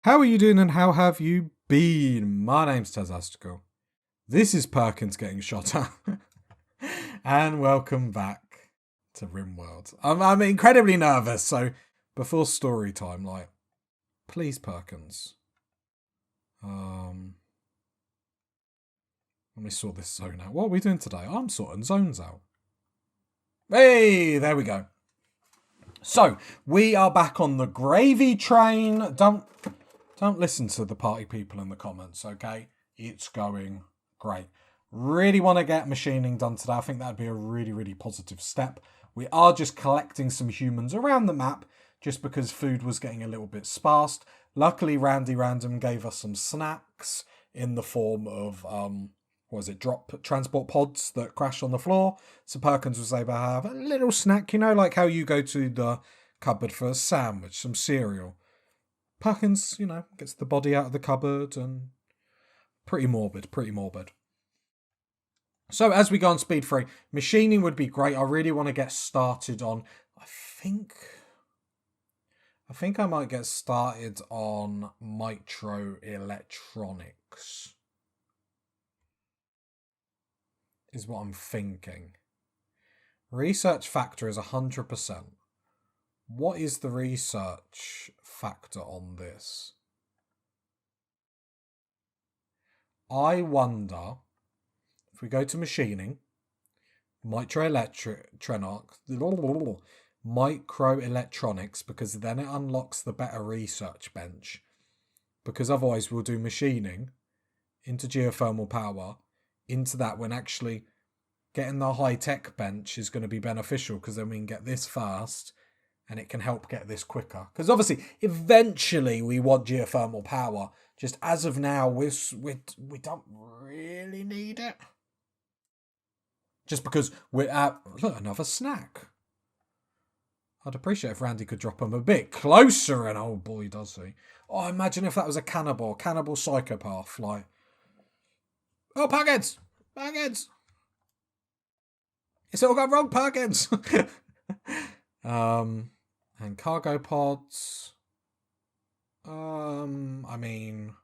How are you doing and how have you been? My name's Tazastical. This is Perkins getting shot at. And welcome back to Rimworld. I'm incredibly nervous, so before story time, please Perkins. Let me sort this zone out. What are we doing today? I'm sorting zones out. Hey, there we go. So, we are back on the gravy train. Don't listen to the party people in the comments, okay? It's going great. Really want to get machining done today. I think that'd be a really, really positive step. We are just collecting some humans around the map just because food was getting a little bit sparse. Luckily, Randy Random gave us some snacks in the form of, drop transport pods that crash on the floor. So Perkins was able to have a little snack, like how you go to the cupboard for a sandwich, some cereal. Perkins, gets the body out of the cupboard and pretty morbid. So as we go on speed 3, machining would be great. I really want to get started on, I think I might get started on microelectronics. Is what I'm thinking. Research factor is 100%. What is the research factor on this? I wonder if we go to machining, microelectronics, because then it unlocks the better research bench. Because otherwise we'll do machining into geothermal power, into that when actually getting the high-tech bench is going to be beneficial because then we can get this fast and it can help get this quicker. Because obviously, eventually we want geothermal power. Just as of now, we don't really need it. Just because we're at... Look, another snack. I'd appreciate if Randy could drop them a bit closer, and oh boy, does he. Oh, imagine if that was a cannibal psychopath, like... Oh, Perkins! It's all gone wrong, Perkins! And cargo pods. I mean...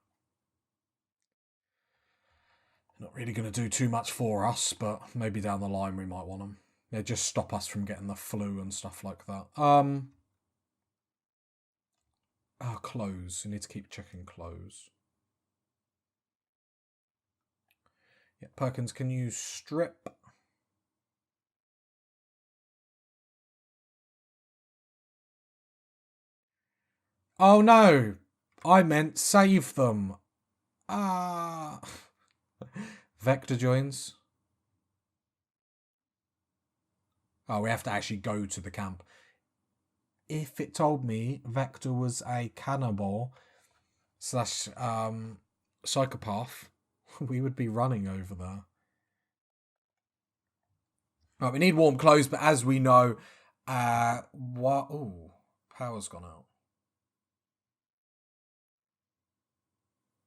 Not really going to do too much for us, but maybe down the line we might want them. They just stop us from getting the flu and stuff like that. Clothes. You need to keep checking clothes. Yeah, Perkins, can you strip? Oh no! I meant save them. Vector joins. Oh, we have to actually go to the camp. If it told me Vector was a cannibal / psychopath, we would be running over there. Right, we need warm clothes, but as we know, what? Ooh, power's gone out.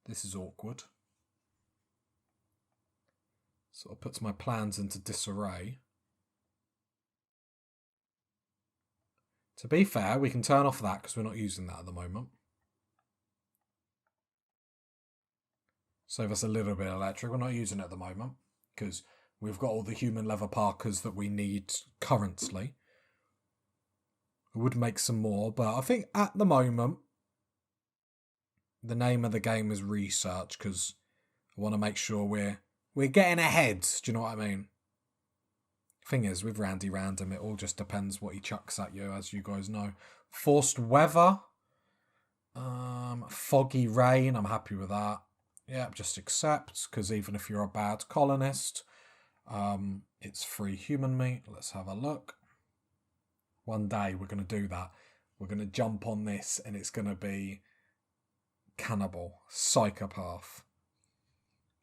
This is awkward. Sort of puts my plans into disarray. To be fair, we can turn off that because we're not using that at the moment. Save us a little bit of electric. We're not using it at the moment because we've got all the human leather parkas that we need currently. We would make some more, but I think at the moment, the name of the game is research because I want to make sure we're getting ahead. Do you know what I mean? Thing is, with Randy Random, it all just depends what he chucks at you, as you guys know. Forced weather. Foggy rain. I'm happy with that. Yep, just accept, because even if you're a bad colonist, it's free human meat. Let's have a look. One day we're going to do that. We're going to jump on this, and it's going to be cannibal, psychopath.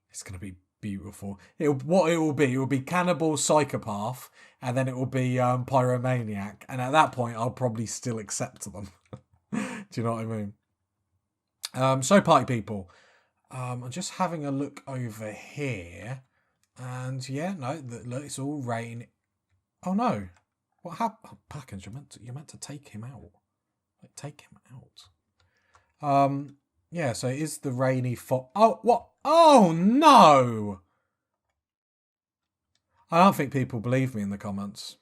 It's going to be beautiful. It will be cannibal, psychopath, and then it will be pyromaniac. And at that point, I'll probably still accept them. Do you know what I mean? So party people, I'm just having a look over here, and yeah, no, look, it's all rain. Oh no, what happened? Oh, Perkins, you're meant to take him out. Like, take him out. Yeah, so it is the rainy Oh, what? Oh, no! I don't think people believe me in the comments.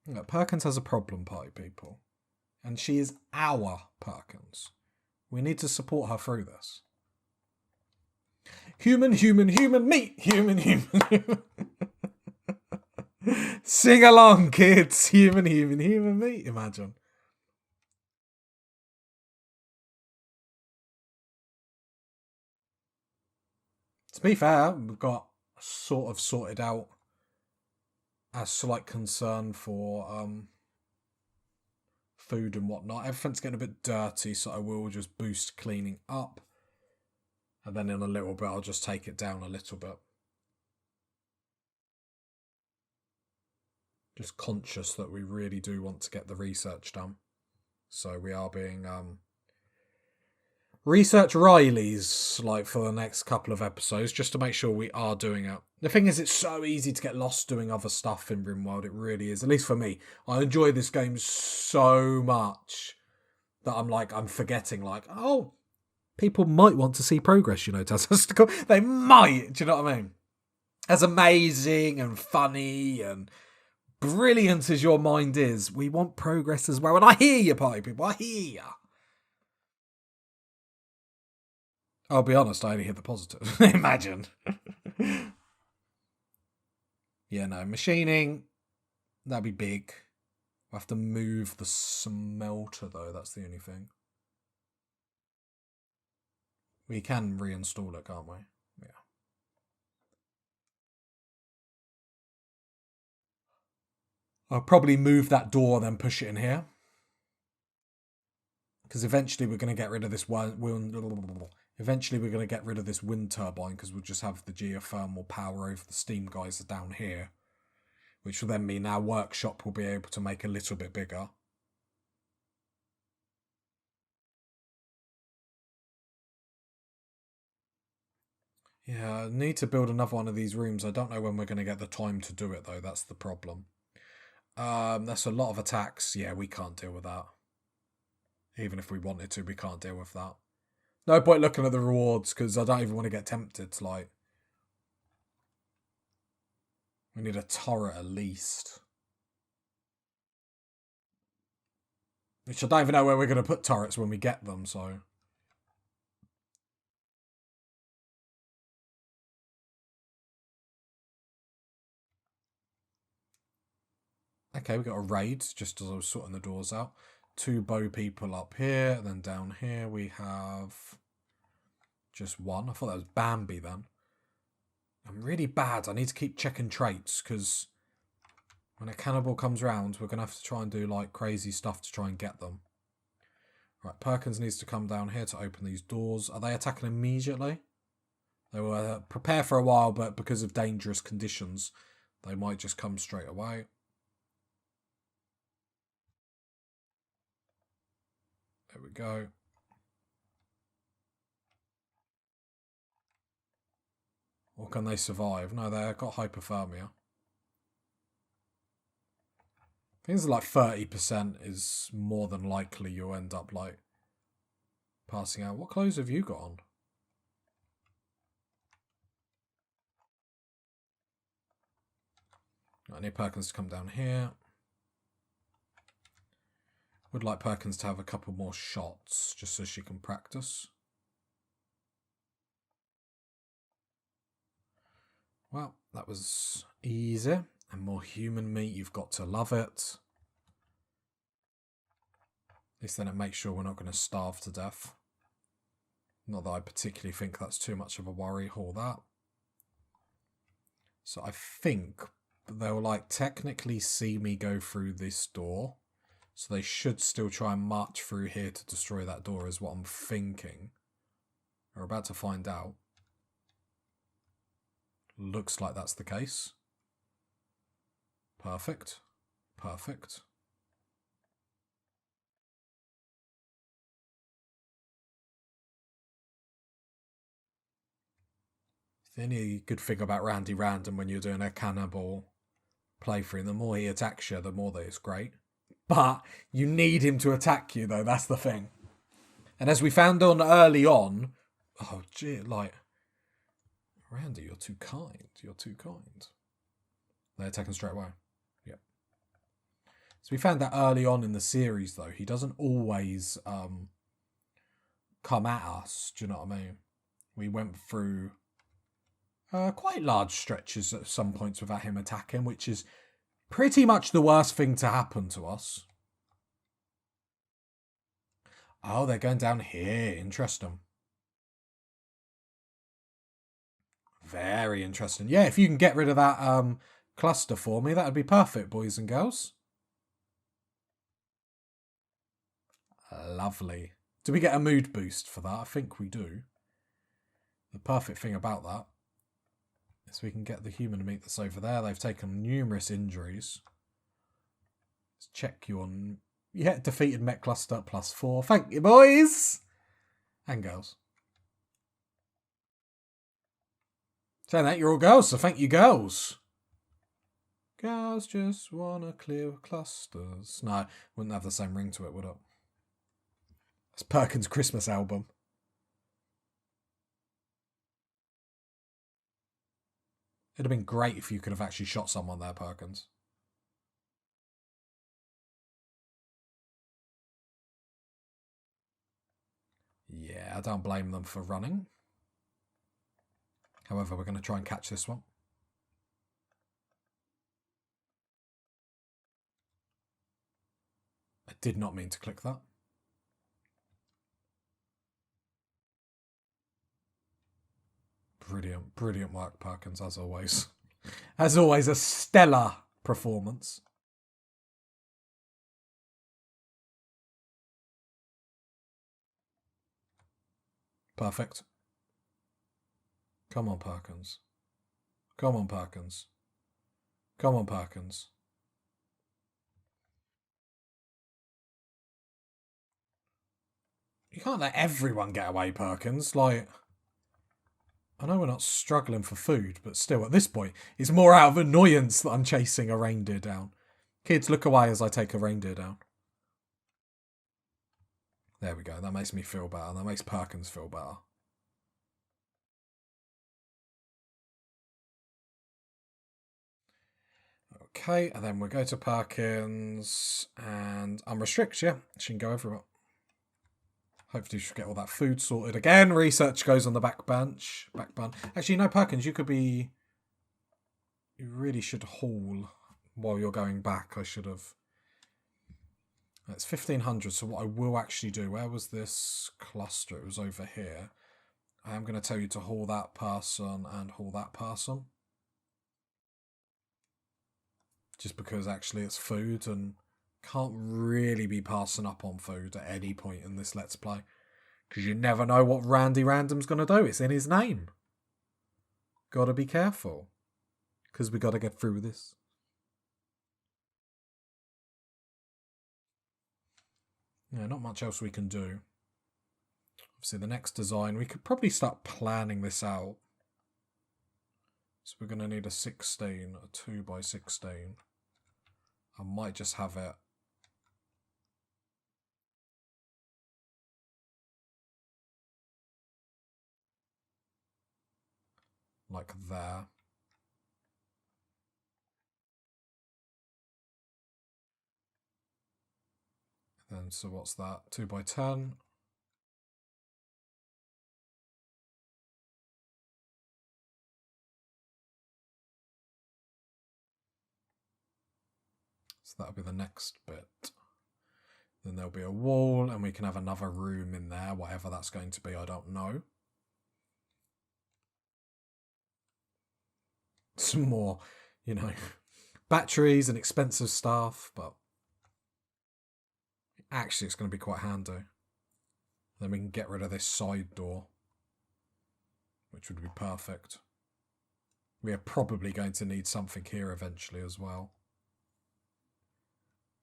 Look, Perkins has a problem, party people. And she is our Perkins. We need to support her through this. Human, human, human, meat. Human, human, human. Sing along, kids. Human, human, human, meat. Imagine. To be fair, we've got sort of sorted out a slight concern for food and whatnot. Everything's getting a bit dirty, so I will just boost cleaning up. And then in a little bit, I'll just take it down a little bit. Just conscious that we really do want to get the research done. So we are being research Riley's like for the next couple of episodes, just to make sure we are doing it. The thing is, it's so easy to get lost doing other stuff in Rimworld. It really is. At least for me, I enjoy this game so much that I'm forgetting. Like, oh, people might want to see progress. You know, Tastical. They might. Do you know what I mean? As amazing and funny and brilliant as your mind is, we want progress as well. And I hear you, party people. I hear you. I'll be honest, I only hit the positive. Imagine. Yeah, no, machining, that'd be big. We'll have to move the smelter, though. That's the only thing. We can reinstall it, can't we? Yeah. I'll probably move that door, then push it in here. Because eventually we're going to get rid of this Eventually we're going to get rid of this wind turbine because we'll just have the geothermal power over the steam geyser down here. Which will then mean our workshop will be able to make a little bit bigger. Yeah, I need to build another one of these rooms. I don't know when we're going to get the time to do it, though. That's the problem. That's a lot of attacks. Yeah, we can't deal with that. Even if we wanted to, we can't deal with that. No point looking at the rewards, because I don't even want to get tempted. Like, we need a turret at least. Which I don't even know where we're going to put turrets when we get them, so... Okay, we got a raid, just as I was sorting the doors out. 2 bow people up here, and then down here we have... just 1. I thought that was Bambi then. I'm really bad. I need to keep checking traits, because when a cannibal comes round, we're going to have to try and do like crazy stuff to try and get them. Right, Perkins needs to come down here to open these doors. Are they attacking immediately? They were prepare for a while, but because of dangerous conditions, they might just come straight away. There we go. Or can they survive? No, they've got hypothermia. Things like 30% is more than likely you'll end up like passing out. What clothes have you got on? I need Perkins to come down here. Would like Perkins to have a couple more shots just so she can practice. Well, that was easy. And more human meat, you've got to love it. At least then it makes sure we're not going to starve to death. Not that I particularly think that's too much of a worry, or that. So I think they'll like technically see me go through this door. So they should still try and march through here to destroy that door is what I'm thinking. We're about to find out. Looks like that's the case. Perfect. Perfect. The only good thing about Randy Random when you're doing a cannibal playthrough, the more he attacks you, the more that it's great. But you need him to attack you, though. That's the thing. And as we found on early on, oh gee, like, Randy, you're too kind. You're too kind. They're taken straight away. Yep. So we found that early on in the series, though, he doesn't always come at us. Do you know what I mean? We went through quite large stretches at some points without him attacking, which is pretty much the worst thing to happen to us. Oh, they're going down here. Interesting. Very interesting. Yeah, if you can get rid of that cluster for me, that would be perfect, boys and girls. Lovely. Do we get a mood boost for that? I think we do. The perfect thing about that is we can get the human meat that's over there. They've taken numerous injuries. Let's check you on... Yeah, defeated Met Cluster +4. Thank you, boys! And girls. Saying that, you're all girls, so thank you, girls. Girls just wanna clear clusters. No, wouldn't have the same ring to it, would it? It's Perkins' Christmas album. It'd have been great if you could have actually shot someone there, Perkins. Yeah, I don't blame them for running. However, we're going to try and catch this one. I did not mean to click that. Brilliant, brilliant work, Perkins, as always. As always, a stellar performance. Perfect. Come on, Perkins. Come on, Perkins. Come on, Perkins. You can't let everyone get away, Perkins. Like, I know we're not struggling for food, but still, at this point, it's more out of annoyance that I'm chasing a reindeer down. Kids, look away as I take a reindeer down. There we go. That makes me feel better. That makes Perkins feel better. Okay, and then we'll go to Perkins and unrestrict, yeah. She can go everywhere. Hopefully she'll get all that food sorted again. Research goes on the back bench. Back bun. Actually, no, Perkins, you could be... You really should haul while you're going back. I should have... It's 1,500, so what I will actually do... Where was this cluster? It was over here. I am going to tell you to haul that person and haul that person. Just because actually it's food and can't really be passing up on food at any point in this Let's Play. Because you never know what Randy Random's going to do. It's in his name. Gotta be careful. Because we gotta get through this. Yeah, not much else we can do. Obviously the next design, we could probably start planning this out. So we're going to need a 16, a 2x16. I might just have it like there. Then, so what's that? 2x10. So that'll be the next bit. Then there'll be a wall and we can have another room in there, whatever that's going to be, I don't know. Some more, you know, batteries and expensive stuff, but actually it's going to be quite handy. Then we can get rid of this side door, which would be perfect. We are probably going to need something here eventually as well.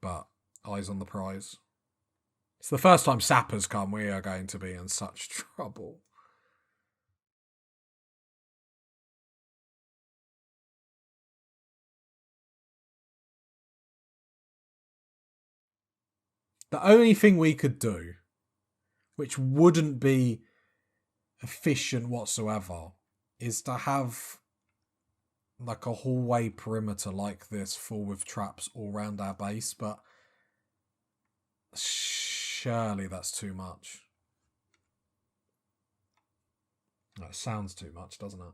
But eyes on the prize. It's the first time sappers come, we are going to be in such trouble. The only thing we could do which wouldn't be efficient whatsoever, is to have like a hallway perimeter like this full with traps all around our base, but surely that's too much. That sounds too much, doesn't it?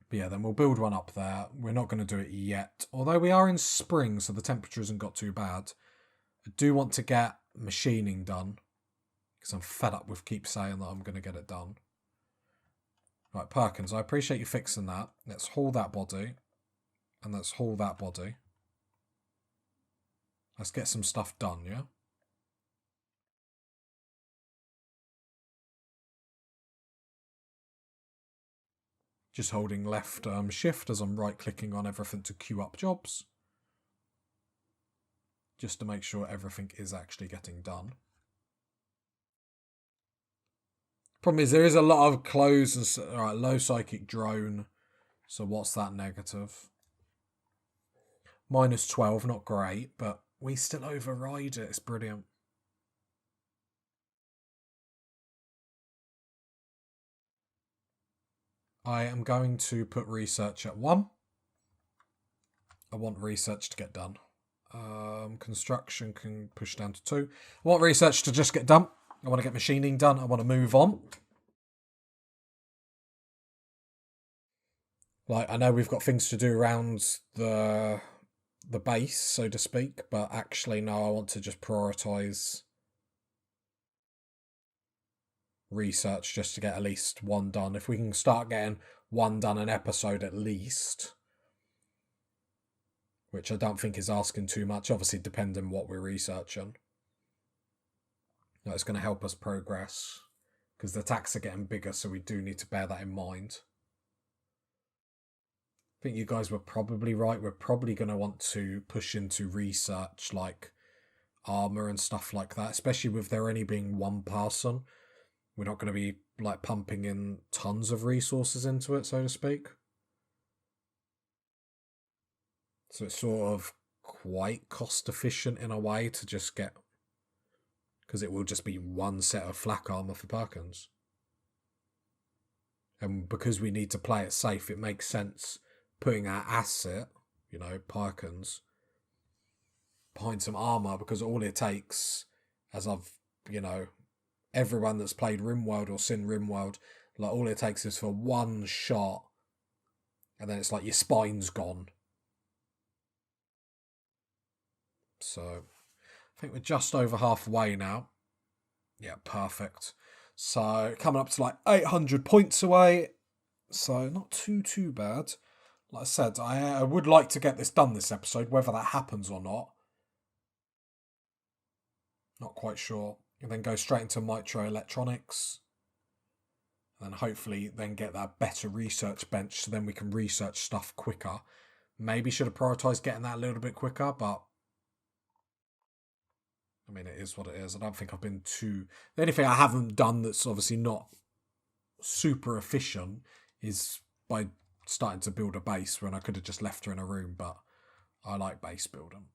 But yeah, then we'll build one up there. We're not going to do it yet. Although we are in spring, so the temperature hasn't got too bad. I do want to get machining done, because I'm fed up with keep saying that I'm going to get it done. Right, Perkins, I appreciate you fixing that. Let's haul that body. And let's haul that body. Let's get some stuff done, yeah? Just holding left shift as I'm right-clicking on everything to queue up jobs. Just to make sure everything is actually getting done. Problem is, there is a lot of clothes and... Alright, low psychic drone. So what's that negative? Minus 12, not great, but we still override it. It's brilliant. I am going to put research at 1. I want research to get done. Construction can push down to 2. I want research to just get done. I want to get machining done. I want to move on. Like, I know we've got things to do around the base, so to speak, but actually, no, I want to just prioritise research just to get at least one done. If we can start getting one done an episode at least, which I don't think is asking too much, obviously depending on what we're researching. That's going to help us progress, because the attacks are getting bigger, so we do need to bear that in mind. I think you guys were probably right. We're probably going to want to push into research, like armor and stuff like that, especially with there only being one person. We're not going to be like pumping in tons of resources into it, so to speak. So it's sort of quite cost efficient in a way to just get, because it will just be one set of flak armor for Perkins. And because we need to play it safe, it makes sense putting our asset, you know, Perkins, behind some armor, because all it takes, as I've, you know, everyone that's played Rimworld or seen Rimworld, like all it takes is for one shot, and then it's like your spine's gone. So I think we're just over halfway now. Yeah, perfect. So coming up to like 800 points away. So not too bad. Like I said, I would like to get this done this episode, whether that happens or not. Not quite sure. And then go straight into microelectronics. And then hopefully then get that better research bench, so then we can research stuff quicker. Maybe should have prioritised getting that a little bit quicker, but I mean, it is what it is. I don't think I've been too... The only thing I haven't done that's obviously not super efficient is by starting to build a base when I could have just left her in a room, but I like base building.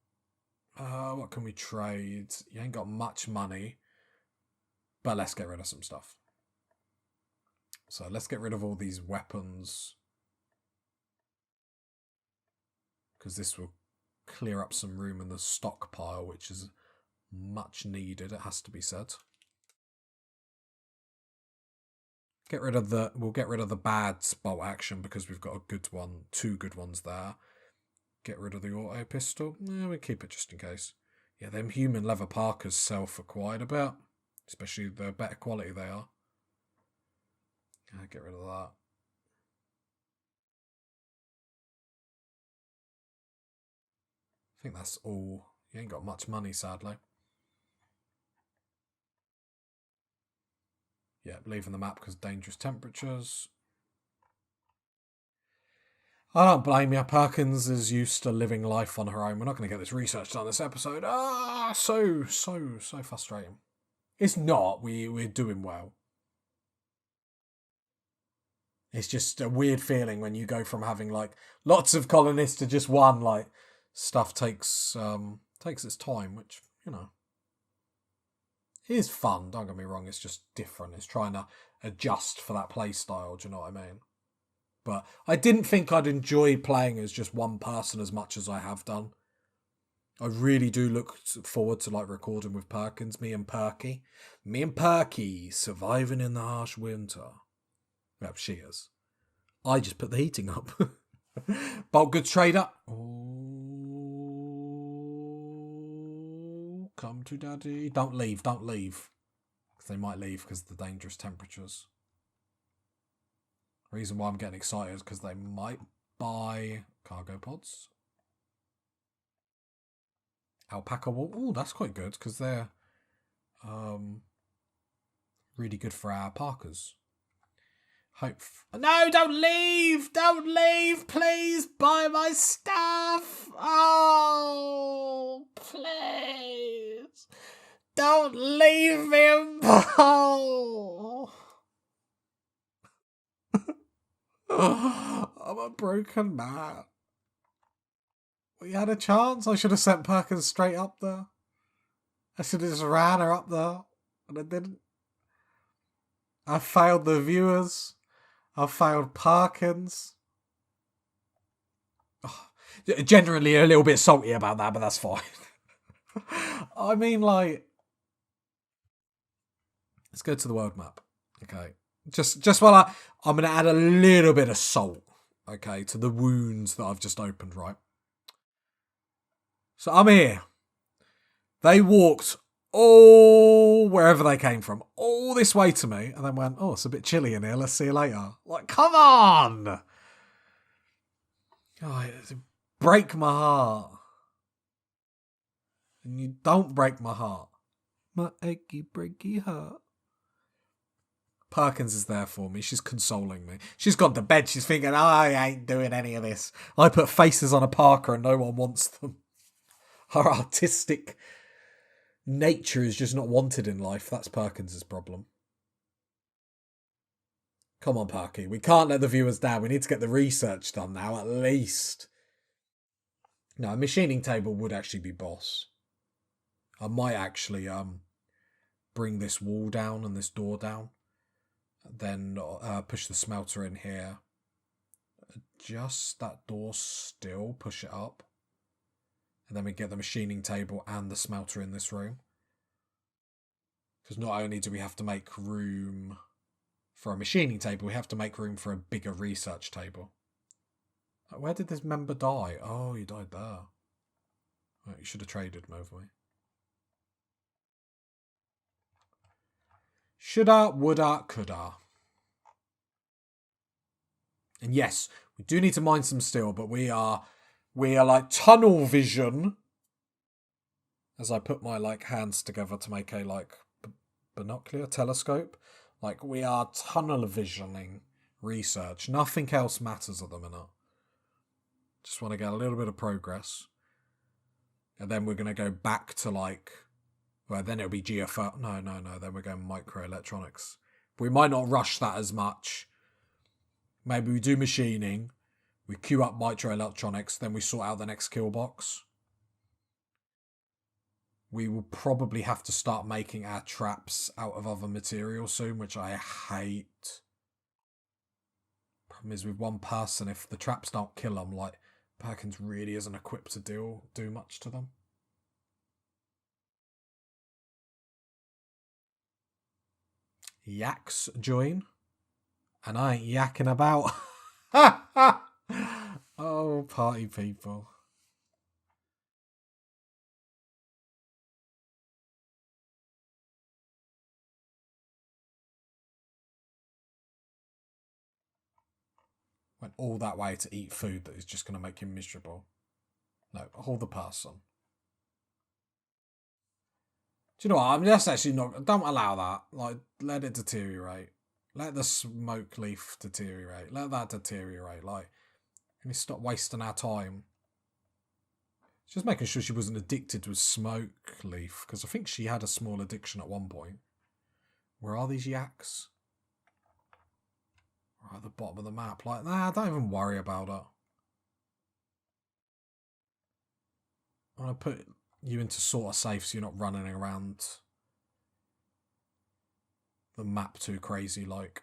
What can we trade? You ain't got much money, but let's get rid of some stuff. So let's get rid of all these weapons, because this will clear up some room in the stockpile, which is much needed, it has to be said. We'll get rid of the bad bolt action, because we've got a good one, 2 good ones there. Get rid of the auto pistol. We keep it just in case. Yeah, them human leather parkers sell for quite a bit, especially the better quality they are. Get rid of that. I think that's all. You ain't got much money, sadly. Yeah, leaving the map because dangerous temperatures. I don't blame you. Perkins is used to living life on her own. We're not going to get this research done this episode. So frustrating. It's not. We're doing well. It's just a weird feeling when you go from having like lots of colonists to just one. Like stuff takes its time, which is fun. Don't get me wrong. It's just different. It's trying to adjust for that play style. Do you know what I mean? But I didn't think I'd enjoy playing as just one person as much as I have done. I really do look forward to like recording with Perkins, me and Perky, surviving in the harsh winter. Well, she is. I just put the heating up. Bulk goods trader. Oh, come to daddy. Don't leave. Because they might leave because of the dangerous temperatures. Reason why I'm getting excited is because they might buy cargo pods. Alpaca wool. Oh, that's quite good because they're really good for our parkas. No, don't leave! Don't leave! Please buy my stuff! Oh, please! Don't leave him! Oh. I'm a broken man. We had a chance. I should have sent Perkins straight up there. I should have just ran her up there. And I didn't. I failed the viewers. I failed Perkins. Oh, generally a little bit salty about that, but that's fine. I mean, like, let's go to the world map. Okay. Just while I'm going to add a little bit of salt, okay, to the wounds that I've just opened, right? So I'm here. They walked all wherever they came from, all this way to me, and then went, oh, it's a bit chilly in here. Let's see you later. Like, come on! Oh, break my heart. And you don't break my heart. My achy, breaky heart. Perkins is there for me. She's consoling me. She's gone to bed. She's thinking, I ain't doing any of this. I put faces on a Parker and no one wants them. Her artistic nature is just not wanted in life. That's Perkins' problem. Come on, Parky. We can't let the viewers down. We need to get the research done now, at least. No, a machining table would actually be boss. I might actually bring this wall down and this door down. Then push the smelter in here. Adjust that door still. Push it up. And then we get the machining table and the smelter in this room. Because not only do we have to make room for a machining table, we have to make room for a bigger research table. Where did this member die? Oh, he died there. Well, you should have traded him over me. Shoulda, woulda, coulda. And yes, we do need to mine some steel, but we are like tunnel vision. As I put my like hands together to make a like binocular telescope. Like we are tunnel visioning research. Nothing else matters at the minute. Just want to get a little bit of progress. And then we're going to go back to like, well, then it'll be GFL. No. Then we're going microelectronics. We might not rush that as much. Maybe we do machining. We queue up microelectronics. Then we sort out the next kill box. We will probably have to start making our traps out of other material soon, which I hate. Problem is with one person, if the traps don't kill them, like, Perkins really isn't equipped to do much to them. Yaks join. And I ain't yakking about. Oh, party people. Went all that way to eat food that is just going to make him miserable. No, hold the person. Do you know what? I'm just actually not. Don't allow that. Like, let it deteriorate. Let the smoke leaf deteriorate. Let that deteriorate. Like, can we stop wasting our time? Just making sure she wasn't addicted to a smoke leaf, because I think she had a small addiction at one point. Where are these yaks? Right at the bottom of the map. Like, nah, don't even worry about it. I want to put you into sort of safe so you're not running around the map too crazy, like.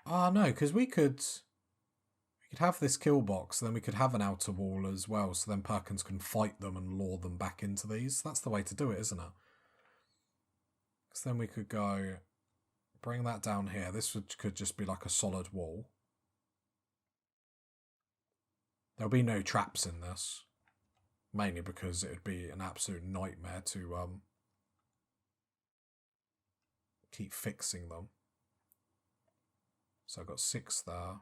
Ah, no, because we could have this kill box, then we could have an outer wall as well, so then Perkins can fight them and lure them back into these. That's the way to do it, isn't it? Because then we could go, bring that down here. This could just be like a solid wall. There'll be no traps in this. Mainly because it would be an absolute nightmare to keep fixing them. So I've got 6 there.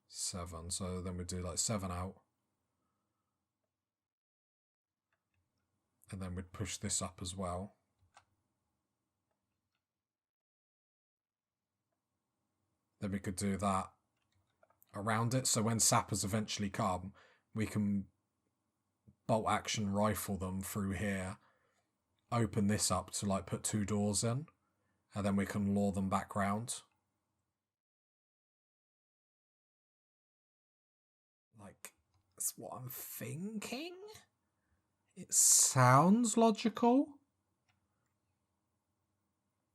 Seven. So then we do like 7 out. And then we'd push this up as well. Then we could do that around it. So when sappers eventually come, we can bolt action rifle them through here. Open this up to like put 2 doors in. And then we can lure them back round. Like, that's what I'm thinking. It sounds logical.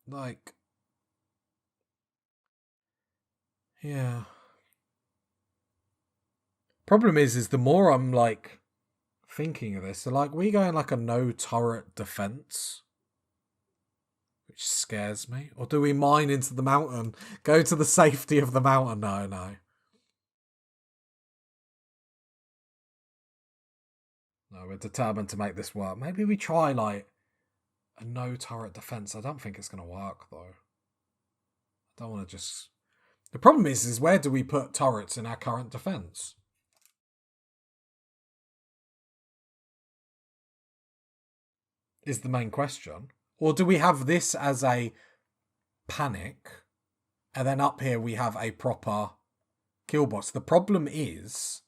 Like, yeah. Problem is the more I'm like thinking of this, so like we go in like a no turret defense, which scares me. Or do we mine into the mountain? Go to the safety of the mountain? No. No, we're determined to make this work. Maybe we try like a no turret defense. I don't think it's going to work though. I don't want to just... The problem is where do we put turrets in our current defense? Is the main question. Or do we have this as a panic, and then up here we have a proper kill box? The problem is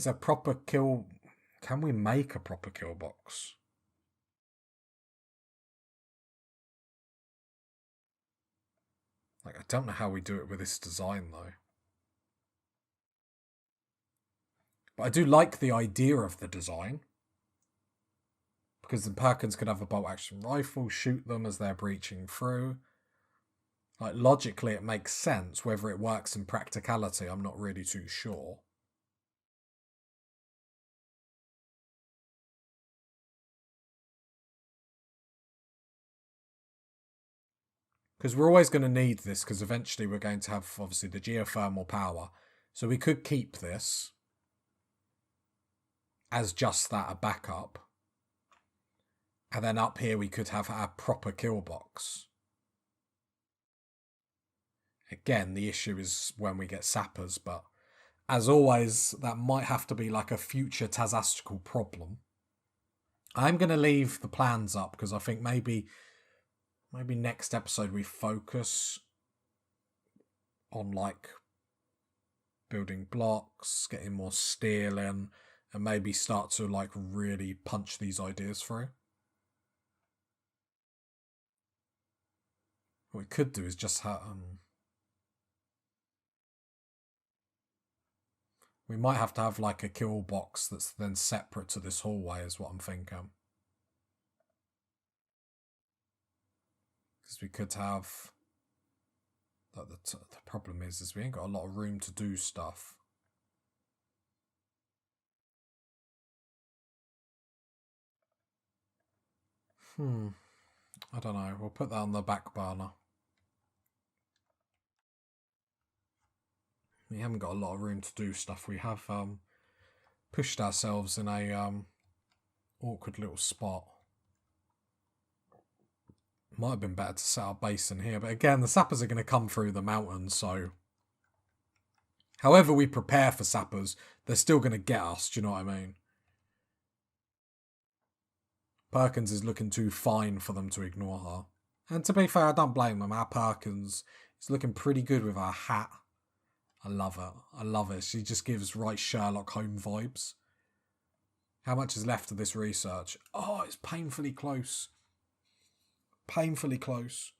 a proper kill... Can we make a proper kill box? Like, I don't know how we do it with this design, though. But I do like the idea of the design. Because the Perkins could have a bolt action rifle, shoot them as they're breaching through. Like, logically, it makes sense. Whether it works in practicality, I'm not really too sure. Because we're always going to need this, because eventually we're going to have, obviously, the geothermal power. So we could keep this as just that, a backup. And then up here we could have our proper kill box. Again, the issue is when we get sappers, but as always, that might have to be like a future Tazastical problem. I'm going to leave the plans up because I think maybe next episode we focus on like building blocks, getting more steel in, and maybe start to like really punch these ideas through. What we could do is just have... we might have to have like a kill box that's then separate to this hallway is what I'm thinking. Because we could have... The problem is we ain't got a lot of room to do stuff. I don't know. We'll put that on the back burner. We haven't got a lot of room to do stuff. We have pushed ourselves in a awkward little spot. Might have been better to set our base in here, but again, the sappers are going to come through the mountains, so however we prepare for sappers, they're still going to get us, do you know what I mean? Perkins is looking too fine for them to ignore her. And to be fair, I don't blame them. Our Perkins is looking pretty good with our hat. I love it. I love it. She just gives right Sherlock Holmes vibes. How much is left of this research? Oh, it's painfully close. Painfully close.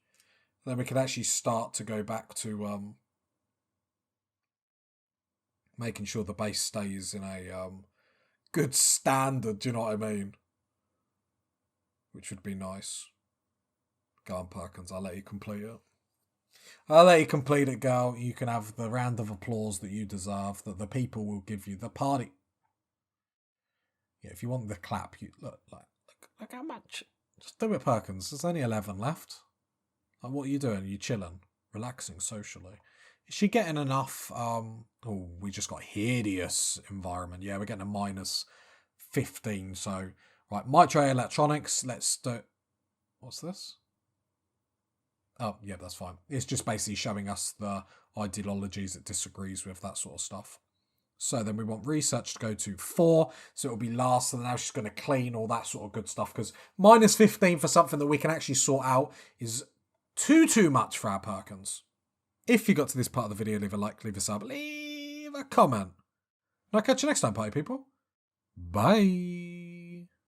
Then we can actually start to go back to making sure the base stays in a good standard, do you know what I mean? Which would be nice. Go on, Perkins, I'll let you complete it. I'll let you complete it, girl. You can have the round of applause that you deserve, that the people will give you. The party. Yeah, if you want the clap, you look how much. Just do it, Perkins. There's only 11 left. Like, what are you doing? Are you chilling? Relaxing socially? Is she getting enough? Oh, we just got hideous environment. Yeah, we're getting a -15. So, right, Mitra Electronics. Let's do. What's this? Oh, yeah, that's fine. It's just basically showing us the ideologies it disagrees with, that sort of stuff. So then we want research to go to 4, so it'll be last, and now she's going to clean all that sort of good stuff, because -15 for something that we can actually sort out is too much for our Perkins. If you got to this part of the video, leave a like, leave a sub, leave a comment. And I'll catch you next time, party people. Bye.